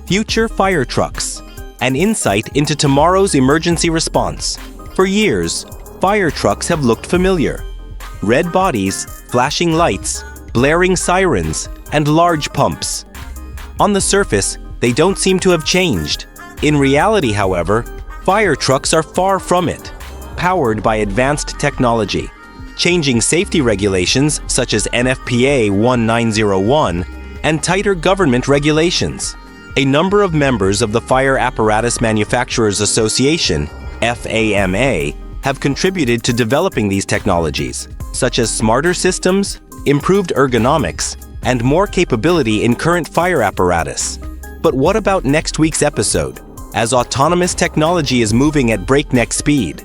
Future fire trucks. An insight into tomorrow's emergency response. For years, fire trucks have looked familiar. Red bodies, flashing lights, blaring sirens, and large pumps. On the surface, they don't seem to have changed. In reality, however, fire trucks are far from it. Powered by advanced technology, changing safety regulations such as NFPA 1901, and tighter government regulations. A number of members of the Fire Apparatus Manufacturers Association, FAMA, have contributed to developing these technologies, such as smarter systems, improved ergonomics, and more capability in current fire apparatus. But what about next week's episode? As autonomous technology is moving at breakneck speed,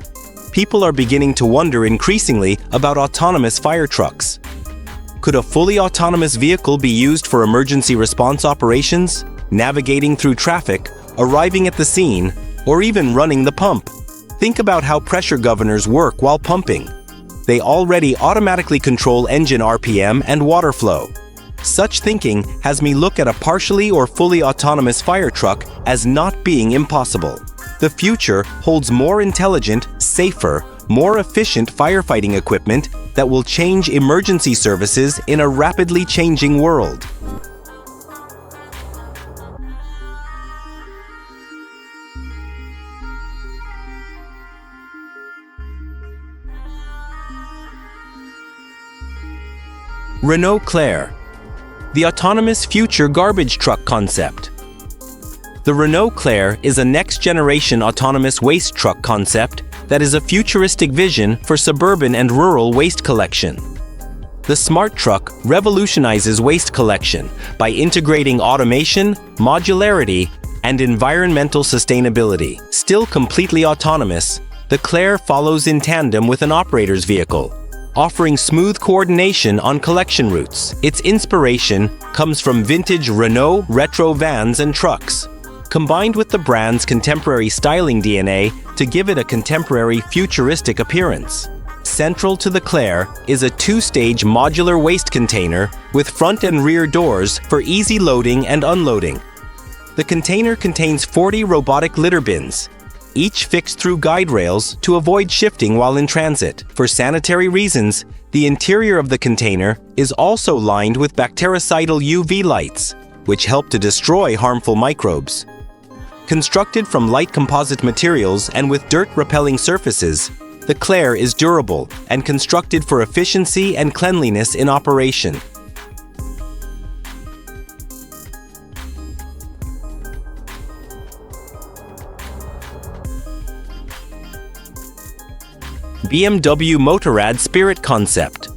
people are beginning to wonder increasingly about autonomous fire trucks. Could a fully autonomous vehicle be used for emergency response operations, navigating through traffic, arriving at the scene, or even running the pump? Think about how pressure governors work while pumping. They already automatically control engine RPM and water flow. Such thinking has me look at a partially or fully autonomous fire truck as not being impossible. The future holds more intelligent, safer, more efficient firefighting equipment that will change emergency services in a rapidly changing world. Renault Claire. The autonomous future garbage truck concept. The Renault Claire is a next-generation autonomous waste truck concept that is a futuristic vision for suburban and rural waste collection. The smart truck revolutionizes waste collection by integrating automation, modularity, and environmental sustainability. Still completely autonomous, the Claire follows in tandem with an operator's vehicle, offering smooth coordination on collection routes. Its inspiration comes from vintage Renault retro vans and trucks, combined with the brand's contemporary styling DNA to give it a contemporary futuristic appearance. Central to the Claire is a two-stage modular waste container with front and rear doors for easy loading and unloading. The container contains 40 robotic litter bins, each fixed through guide rails to avoid shifting while in transit. For sanitary reasons, the interior of the container is also lined with bactericidal UV lights, which help to destroy harmful microbes. Constructed from light composite materials and with dirt-repelling surfaces, the Claire is durable and constructed for efficiency and cleanliness in operation. BMW Motorrad Spirit concept.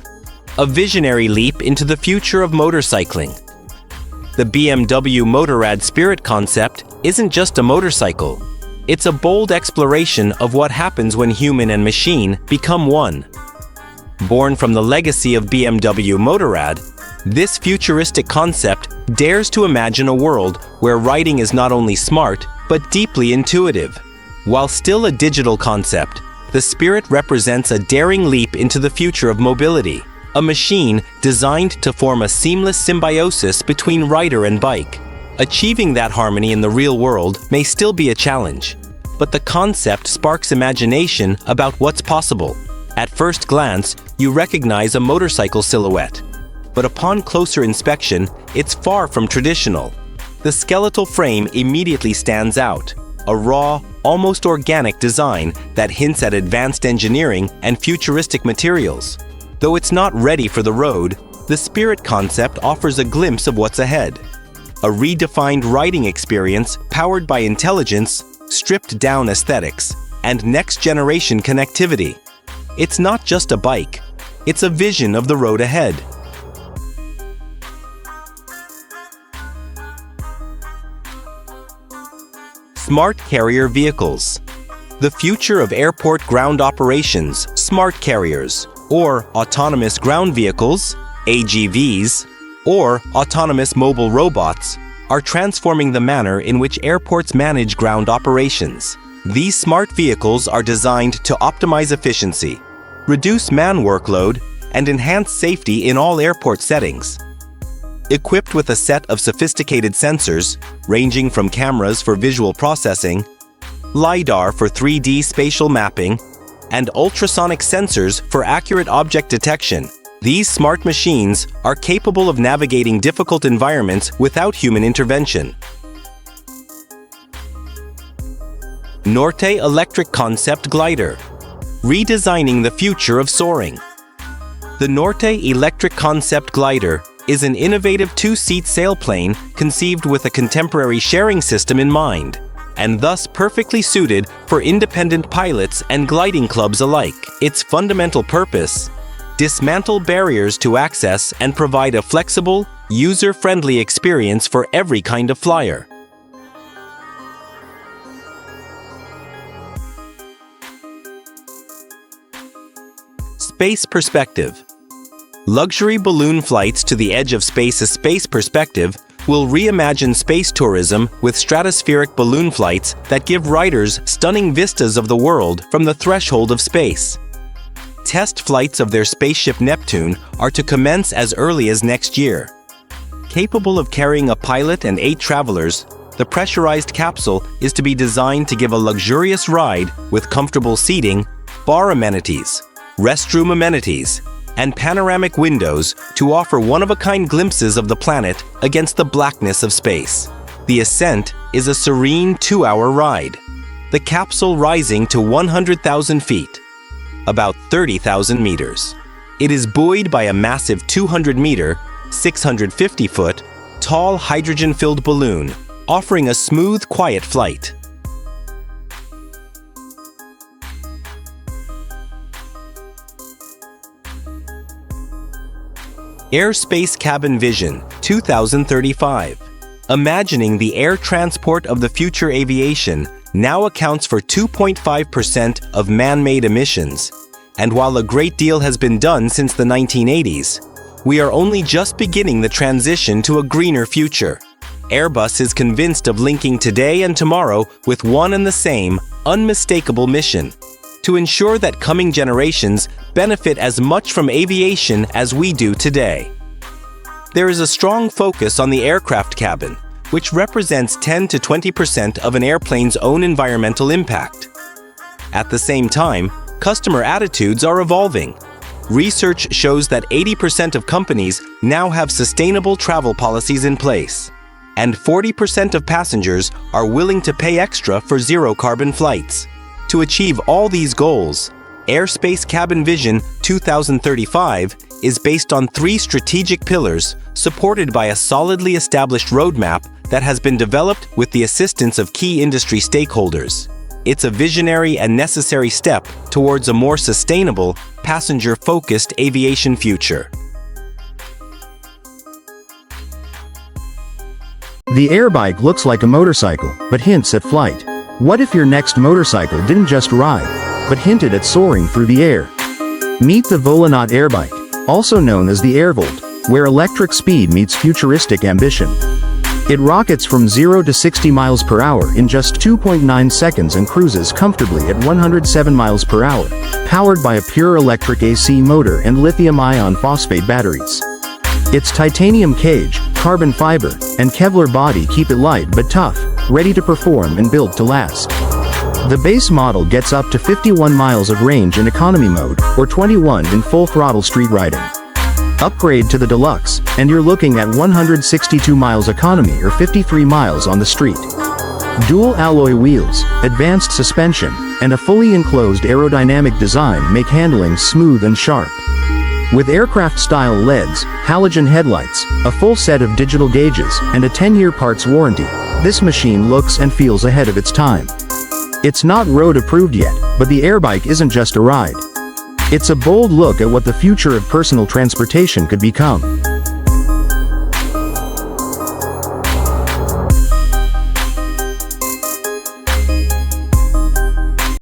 A visionary leap into the future of motorcycling. The BMW Motorrad Spirit concept isn't just a motorcycle. It's a bold exploration of what happens when human and machine become one. Born from the legacy of BMW Motorrad, this futuristic concept dares to imagine a world where riding is not only smart, but deeply intuitive. While still a digital concept, the Spirit represents a daring leap into the future of mobility, a machine designed to form a seamless symbiosis between rider and bike. Achieving that harmony in the real world may still be a challenge, but the concept sparks imagination about what's possible. At first glance, you recognize a motorcycle silhouette, but upon closer inspection, it's far from traditional. The skeletal frame immediately stands out, a raw, almost organic design that hints at advanced engineering and futuristic materials. Though it's not ready for the road, the Spirit concept offers a glimpse of what's ahead. A redefined riding experience powered by intelligence, stripped-down aesthetics, and next-generation connectivity. It's not just a bike, it's a vision of the road ahead. Smart carrier vehicles. The future of airport ground operations, smart carriers, or autonomous ground vehicles, AGVs, or autonomous mobile robots, are transforming the manner in which airports manage ground operations. These smart vehicles are designed to optimize efficiency, reduce man workload, and enhance safety in all airport settings. Equipped with a set of sophisticated sensors, ranging from cameras for visual processing, LiDAR for 3D spatial mapping, and ultrasonic sensors for accurate object detection, these smart machines are capable of navigating difficult environments without human intervention. Norte Electric Concept Glider, redesigning the future of soaring. The Norte Electric Concept Glider is an innovative two-seat sailplane conceived with a contemporary sharing system in mind, and thus perfectly suited for independent pilots and gliding clubs alike. Its fundamental purpose: dismantle barriers to access and provide a flexible, user-friendly experience for every kind of flyer. Space Perspective. Luxury balloon flights to the edge of space's space perspective will reimagine space tourism with stratospheric balloon flights that give riders stunning vistas of the world from the threshold of space. Test flights of their spaceship Neptune are to commence as early as next year. Capable of carrying a pilot and 8 travelers, the pressurized capsule is to be designed to give a luxurious ride with comfortable seating, bar amenities, restroom amenities, and panoramic windows to offer one-of-a-kind glimpses of the planet against the blackness of space. The ascent is a serene 2-hour ride, the capsule rising to 100,000 feet, about 30,000 meters. It is buoyed by a massive 200-meter, 650-foot, tall hydrogen-filled balloon, offering a smooth, quiet flight. Airspace Cabin Vision 2035. Imagining the air transport of the future aviation now accounts for 2.5% of man-made emissions, and while a great deal has been done since the 1980s, we are only just beginning the transition to a greener future. Airbus is convinced of linking today and tomorrow with one and the same, unmistakable mission: to ensure that coming generations benefit as much from aviation as we do today. There is a strong focus on the aircraft cabin, which represents 10 to 20% of an airplane's own environmental impact. At the same time, customer attitudes are evolving. Research shows that 80% of companies now have sustainable travel policies in place, and 40% of passengers are willing to pay extra for zero-carbon flights. To achieve all these goals, Airspace Cabin Vision 2035 is based on 3 strategic pillars supported by a solidly established roadmap that has been developed with the assistance of key industry stakeholders. It's a visionary and necessary step towards a more sustainable, passenger-focused aviation future. The Airbike looks like a motorcycle, but hints at flight. What if your next motorcycle didn't just ride, but hinted at soaring through the air? Meet the Volanaut Airbike, also known as the Airvolt, where electric speed meets futuristic ambition. It rockets from 0 to 60 miles per hour in just 2.9 seconds and cruises comfortably at 107 miles per hour, powered by a pure electric AC motor and lithium-ion phosphate batteries. Its titanium cage, carbon fiber, and Kevlar body keep it light but tough, ready to perform and built to last. The base model gets up to 51 miles of range in economy mode, or 21 in full throttle street riding. Upgrade to the Deluxe, and you're looking at 162 miles economy or 53 miles on the street. Dual alloy wheels, advanced suspension, and a fully enclosed aerodynamic design make handling smooth and sharp. With aircraft-style LEDs, halogen headlights, a full set of digital gauges, and a 10-year parts warranty, this machine looks and feels ahead of its time. It's not road-approved yet, but the Airbike isn't just a ride. It's a bold look at what the future of personal transportation could become.